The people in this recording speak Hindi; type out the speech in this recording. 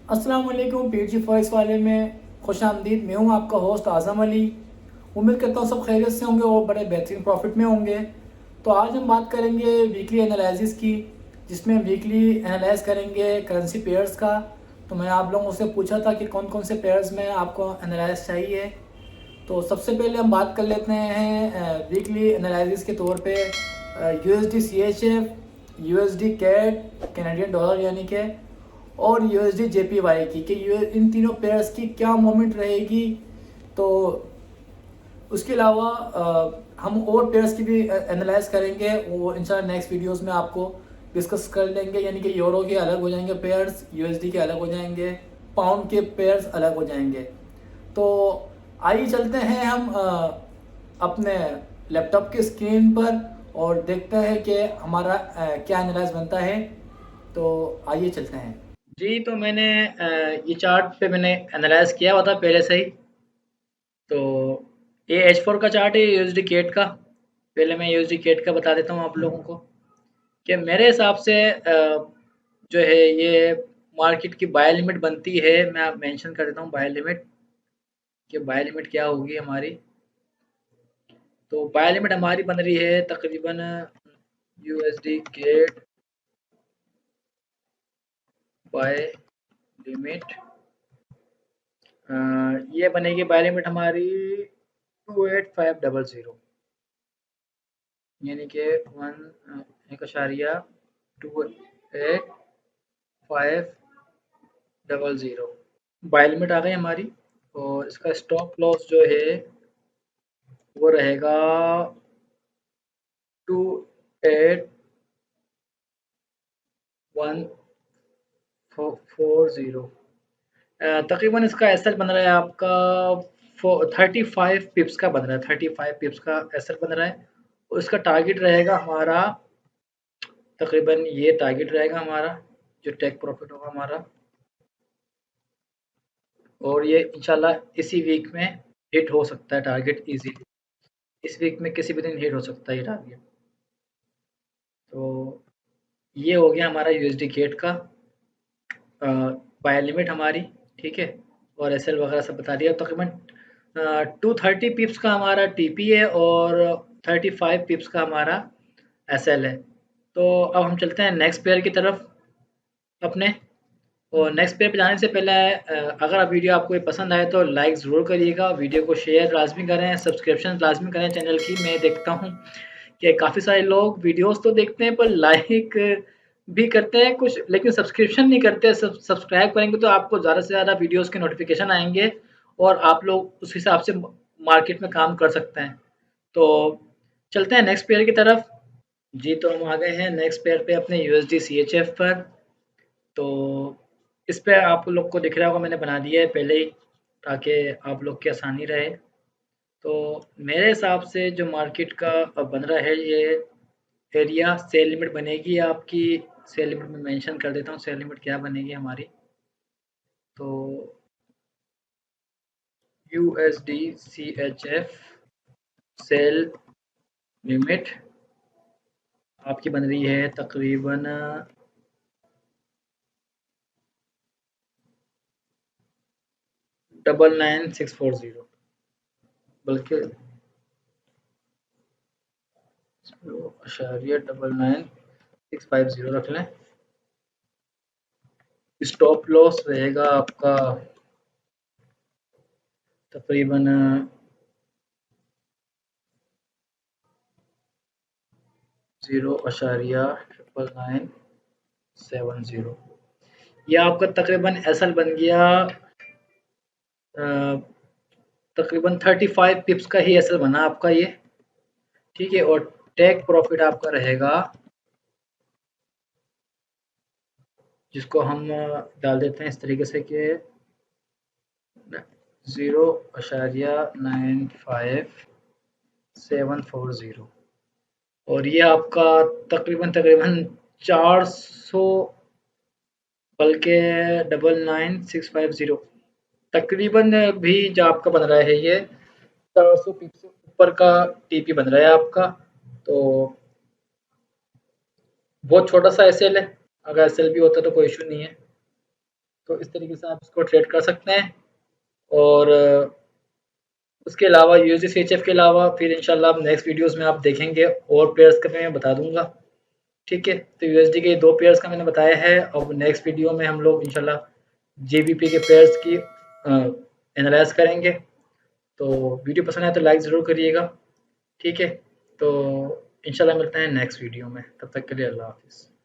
अस्सलाम वालेकुम। पीजी फॉरेक्स वाले में खुश आमदीद। मैं हूँ आपका होस्ट आज़म अली। उम्मीद करता हूँ सब खैरियत से होंगे और बड़े बेहतरीन प्रॉफिट में होंगे। तो आज हम बात करेंगे वीकली एनालिसिस की, जिसमें हम वीकली एनालाइज करेंगे करेंसी पेयर्स का। तो मैं आप लोगों से पूछा था कि कौन कौन से पेयर्स में आपको एनालाइज चाहिए। तो सबसे पहले हम बात कर लेते हैं वीकली एनालिसिस के तौर पे USD CHF, USD CAD, Canadian dollar यानी कि, और यूएसडी जेपीवाई की कि इन तीनों पेयर्स की क्या मूवमेंट रहेगी। तो उसके अलावा हम और पेयर्स की भी एनालाइज करेंगे, वो इंशाल्लाह नेक्स्ट वीडियोस में आपको डिस्कस कर लेंगे। यानी कि यूरो के अलग हो जाएंगे पेयर्स, यूएसडी के अलग हो जाएंगे, पाउंड के पेयर्स अलग हो जाएंगे। तो आइए चलते हैं हम अपने लैपटॉप की स्क्रीन पर और देखते हैं कि हमारा क्या एनालाइज बनता है। तो आइए चलते हैं जी। तो मैंने ये चार्ट पे मैंने एनालाइज किया हुआ था पहले से ही। तो ये H4 का चार्ट है यूएसडी केट का। पहले मैं यूएसडी केट का बता देता हूँ आप लोगों को कि मेरे हिसाब से जो है ये मार्केट की बाय लिमिट बनती है। मैं मेंशन कर देता हूँ बाय लिमिट, कि बाय लिमिट क्या होगी हमारी। तो बाय लिमिट हमारी बन रही है तकरीबन यूएसडी गेट बाय लिमिट, ये बनेगी बाय लिमिट हमारी 28500, यानी कि 1.28500 बाय लिमिट आ गई हमारी। और इसका स्टॉप लॉस जो है वो रहेगा 28140। तकरीबन इसका एसएल बन रहा है आपका 35 पिप्स का बन रहा है, 35 पिप्स का एसएल बन रहा है। और इसका टारगेट रहेगा हमारा तकरीबन, ये टारगेट रहेगा हमारा जो टेक प्रॉफिट होगा हमारा। और ये इंशाल्लाह इसी वीक में हिट हो सकता है टारगेट इजीली। इस वीक में किसी भी दिन हिट हो सकता है ये टारगेट। तो ये हो गया हमारा यूएसडी गेट का बाय लिमिट हमारी, ठीक है। और एसएल वगैरह सब बता दिया। तकरीबन 230 पिप्स का हमारा टीपी है और 35 पिप्स का हमारा एसएल है। तो अब हम चलते हैं नेक्स्ट पेयर की तरफ अपने। और नेक्स्ट पेयर पे जाने से पहले अगर आप वीडियो आपको ये पसंद आए तो लाइक ज़रूर करिएगा, वीडियो को शेयर लाजमी करें, सब्सक्रिप्शन लाजमी करें चैनल की। मैं देखता हूँ कि काफ़ी सारे लोग वीडियोस तो देखते हैं पर लाइक भी करते हैं कुछ, लेकिन सब्सक्रिप्शन नहीं करते। सब्सक्राइब करेंगे तो आपको ज़्यादा से ज़्यादा वीडियोस के नोटिफिकेशन आएंगे और आप लोग उस हिसाब से मार्केट में काम कर सकते हैं। तो चलते हैं नेक्स्ट पेयर की तरफ जी। तो हम आ गए हैं नेक्स्ट पेयर पे अपने यूएसडी सीएचएफ पर। तो इस पे आप लोग को दिख रहा होगा, मैंने बना दिया है पहले ही ताकि आप लोग की आसानी रहे। तो मेरे हिसाब से जो मार्केट का बन रहा है ये एरिया सेल लिमिट बनेगी आपकी। सेल लिमिट में मेंशन कर देता हूँ सेल लिमिट क्या बनेगी हमारी। तो यूएसडी सीएचएफ सेल लिमिट आपकी बन रही है तकरीबन 99640, बल्कि 0.99650 रख लें। स्टॉप लॉस रहेगा आपका तकरीबन 0.99970। ये आपका तकरीबन एसएल बन गया तकरीबन 35 पिप्स का ही एसएल बना आपका ये, ठीक है। और टेक प्रॉफिट आपका रहेगा, जिसको हम डाल देते हैं इस तरीके से कि 0.95740। और ये आपका तकरीबन तकरीबन 400, बल्कि 99650 तकरीबन भी जो आपका बन रहा है ये 400 पिक्स से ऊपर का टीपी बन रहा है आपका। तो बहुत छोटा सा एसएल है, अगर एसएल भी होता तो कोई इशू नहीं है। तो इस तरीके से आप इसको ट्रेड कर सकते हैं। और उसके अलावा यूएसडी सीएचएफ के अलावा फिर इंशाल्लाह आप नेक्स्ट वीडियोस में आप देखेंगे और पेयर्स का मैं बता दूंगा। ठीक है, तो यूएसडी के 2 पेयर्स का मैंने बताया है। अब नेक्स्ट वीडियो में हम लोग इंशाल्लाह जेबीपी के पेयर्स की एनालाइज करेंगे। तो वीडियो पसंद आए तो लाइक ज़रूर करिएगा। ठीक है, तो इंशाल्लाह मिलते हैं नेक्स्ट वीडियो में, तब तक के लिए अल्लाह हाफ़िज़।